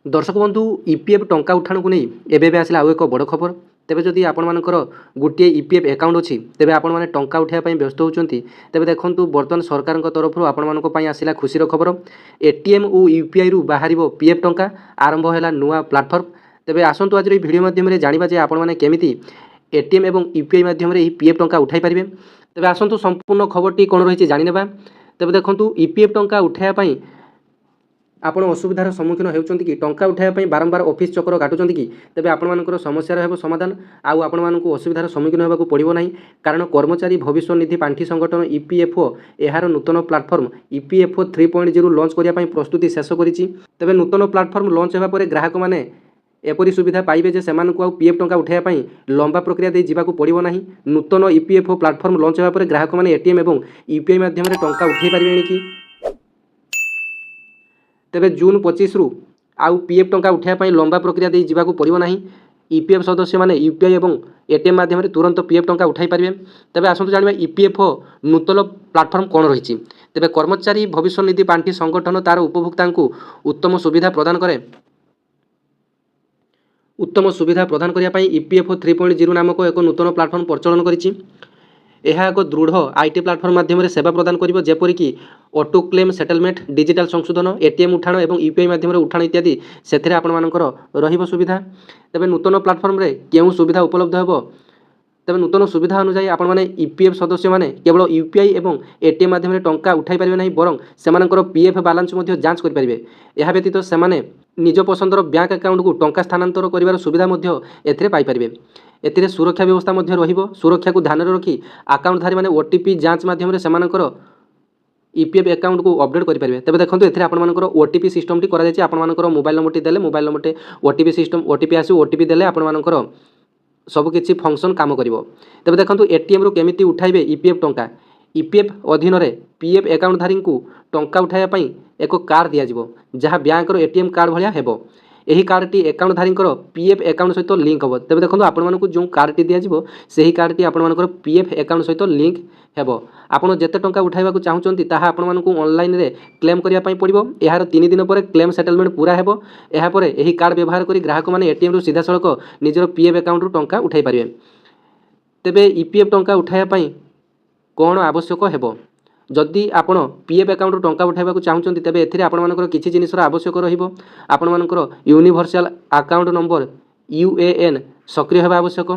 दर्शक बंधु ईपीएफ टंका उठाण को नहीं एबे आसला आउ एक बड़ खबर। तेबे जदि आपणमानकर गोटे ईपीएफ अकाउंट अच्छी तेबे आपण मैंने टंका उठाइबा व्यस्त होती तेबे देखंतु बर्तमान सरकार तरफ आपंक आसला खुशीर खबर। एटीएम और यूपीआई रु बाहर पीएफ टंका आरंभ है नुआ प्लाटफर्म। तेबे आसतु आज भिडियो माध्यम जाना जे आपण केमी एटीएम और यूपीआई माध्यम पीएफ टंका उठाई पारे। तेबे आसतु संपूर्ण खबरटी कौन रही जाने। तेबे देखंतु ईपीएफ टंका उठाइबा आपण असुविधार सम्मुखीन होउछंती कि टंका उठाइबा बारंबार ऑफिस चक्कर काटुछंती कि तेबे आपनमानकर समस्या रहबो समाधान आउ आपनमानकु असुविधार सम्मुखीन होबाकू पड़िबो नाही। कारण कर्मचारी भविष्य निधि पांठी संगठन ईपीएफओ एहार नूतन प्लाटफर्म ईपीएफओ 3.0 लॉन्च करिया पई प्रस्तुति शेष करिछि। तेबे नूतन प्लाटफर्म लॉन्च हेबा परे ग्राहक माने एपरी सुविधा पाइबे जे सेमानकु आउ पीएफ टंका उठाइबा पई लंबा प्रक्रिया दे जीवाकू पड़िबो नाही। नूतन ईपीएफओ प्लाटफर्म लॉन्च हेबा परे ग्राहक माने एटीएम एवं यूपीआई माध्यम रे टंका उठाई पारिबेनि कि। तेबे जून 25 रु आउ पीएफ टंका उठाइबा लंबा प्रक्रिया दे जीवाकू पड़िबो नाही। ईपीएफ सदस्य माने यूपीआई एवं एटीएम माध्यम तुरंत पीएफ टंका उठाई पारिबे। तेबे आसंतु जानिबा ईपीएफओ नूतन प्लाटफर्म कौन रही। तेबे कर्मचारी भविष्य निधि पांठी संगठन तार उपभोक्ता को उत्तम सुविधा प्रदान करे। उत्तम सुविधा प्रदान करने ईपीएफओ 3.0 नामक एक नूतन प्लाटफर्म प्रचलन करिछि। यह एक दृढ़ आईटी प्लाटफर्म माध्यम सेवा प्रदान करिबो जेपरिक ऑटो क्लेम सेटलमेंट डिजिटल संशोधन एटीएम उठाण और यूपीआई माध्यम उठाण इत्यादि से आपणमानकर रहिबो सुविधा। तेबे नूतन प्लाटफर्म रे केउ सुविधा उपलब्ध हेबो। तेबे नूतन सुविधा अनुसार आपण माने ईपीएफ सदस्य माने केवल यूपीआई एवं एटीएम माध्यम टंका उठाई पारिबे नहीं बरं सेमानकर पीएफ बैलेंस मध्य जांच करि पारिबे। यह व्यतीत सेमाने निज पसंदर बैंक अकाउंट को टंका स्थानांतर करिवार सुविधा मध्य एथिरे पाई पारिबे। एथिरे सुरक्षा व्यवस्था मध्य रहिबो। सुरक्षा को ध्यान रखी अकाउंटधारी माने ओटीपी जांच माध्यम सेमानकर ईपीएफ अकाउंट को अपडेट करि पारिबे। तबे देखंतु एथिरे आपनमानकर ओटीपी सिस्टम टी करा जायछि। आपनमानकर मोबाइल नंबर टी देले मोबाइल नंबर टे ओटीपी सिस्टम ओटीपी आसी ओटीपी देले आपनमानकर सब किछि फंक्शन काम करिवो। तबे देखंतु एटीएम रो केमिति उठाइबे ईपीएफ टंका। ईपीएफ अधीन रे पीएफ अकाउंटधारी को टंका उठाइबा पई एक कार्ड दिया जिवो जहाँ बैंक रो एटीएम कार्ड भलिया हेबो। एही कार्डटी अकाउंटधारी पीएफ अकाउंट सहित लिंक हेबो। तबे देखंतु आपण मानकु जो कार्डटी दिया जिवो सेही कार्डटी आपण मानकर पीएफ अकाउंट सहित लिंक हेबो। आपण जेते टंका उठाइबा को चाहुचंती ताहा आपण मानकु ऑनलाइन रे क्लेम करिया पई पड़िबो। एहार 3 दिन पर क्लेम सेटलमेंट पूरा हेबो। एहा परे एही कार्ड व्यवहार करी ग्राहक माने एटीएम रु सीधा सळक निजर पीएफ अकाउंट रु टंका उठाई पारिबे। तेबे ईपीएफ टंका उठाइबा पई कोन आवश्यक हेबो। जदि आपण पीएफ अकाउंट रु टंका उठाइबा को चाहुचंती तेबे एथिरे आपण मानकर किछि जिनिसर आवश्यक रहिबो। आपण मानकर यूनिवर्सल अकाउंट नंबर यूएएन सक्रिय हेबा आवश्यक।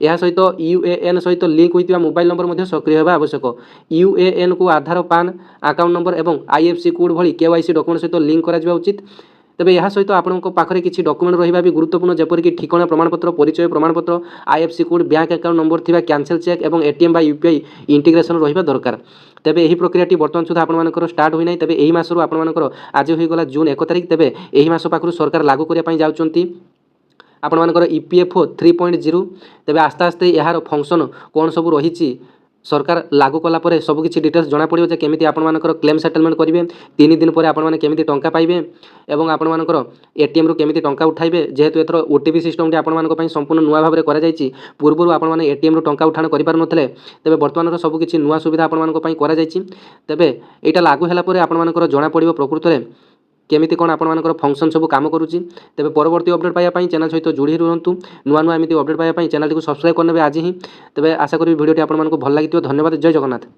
यह सहित यूएएन सहित लिंक होइतिबा मोबाइल नंबर मध्य सक्रिय हेबा आवश्यक। यूएएन को आधार पान अकाउंट नंबर एवं आईएफसी कोड भली केवाईसी डॉक्यूमेंट सहित लिंक करा जिबा उचित। तेबे यह सहित आपनक पाखरे किछि डॉक्यूमेंट रहिबा भी गुरुत्वपूर्ण जेपरिक ठिकाना प्रमाणपत्र परिचय प्रमाणपत्र IFC code bank account number थिबा कैंसिल चेक एवं एटीएम बा यूपीआई इंटीग्रेशन रहिबा दरकार। तेबे एही प्रक्रियाटी वर्तमान सुधा आपण मानकर स्टार्ट होई नै। तेबे एही मासरु आपण मानकर आज होई गला जून 1 तारिख। तेबे एही मास पाखरु सरकार लागू करिया पई जाउचंती आपण मानकर ईपीएफओ 3.0। तेबे आस्ते आस्ते यार फंक्शन कोन सब रहिछि सरकार लागू कला परे सब किछि डिटेल्स जना पड़िबो जे केमिति आपण मानकर क्लेम सेटलमेंट करिवे 3 दिन पर आपण माने केमिति टंका पाइबे एवं आपण मानकर एटीएम रो केमिति टंका उठाइबे। जेहेतु एथरो ओटीपी सिस्टम टी आपण मानक पई संपूर्ण नुवा भाबरे करा जायछि। पूर्वरु आपण माने एटीएम रो टंका उठाण करि पार नथले। तेबे वर्तमान रो सब किछि नुवा सुविधा आपण मानक पई करा जायछि। तेबे एटा लागू हैला परे आपण मानकर जना पड़िबो प्रकृत रे केमिति कोन आपण मानकर फंक्शन सब काम करूछि। तेबे परवर्ती अपडेट पाइबा पई चैनल सहित जोड़ी रहंतु। नुवा नुवा एमिति अपडेट पाइबा पई चैनल को सब्सक्राइब करनेबे आज ही। तेबे आशा करी वीडियोटी आपण मानक भल लागिथिबो। धन्यवाद। जय जगन्नाथ।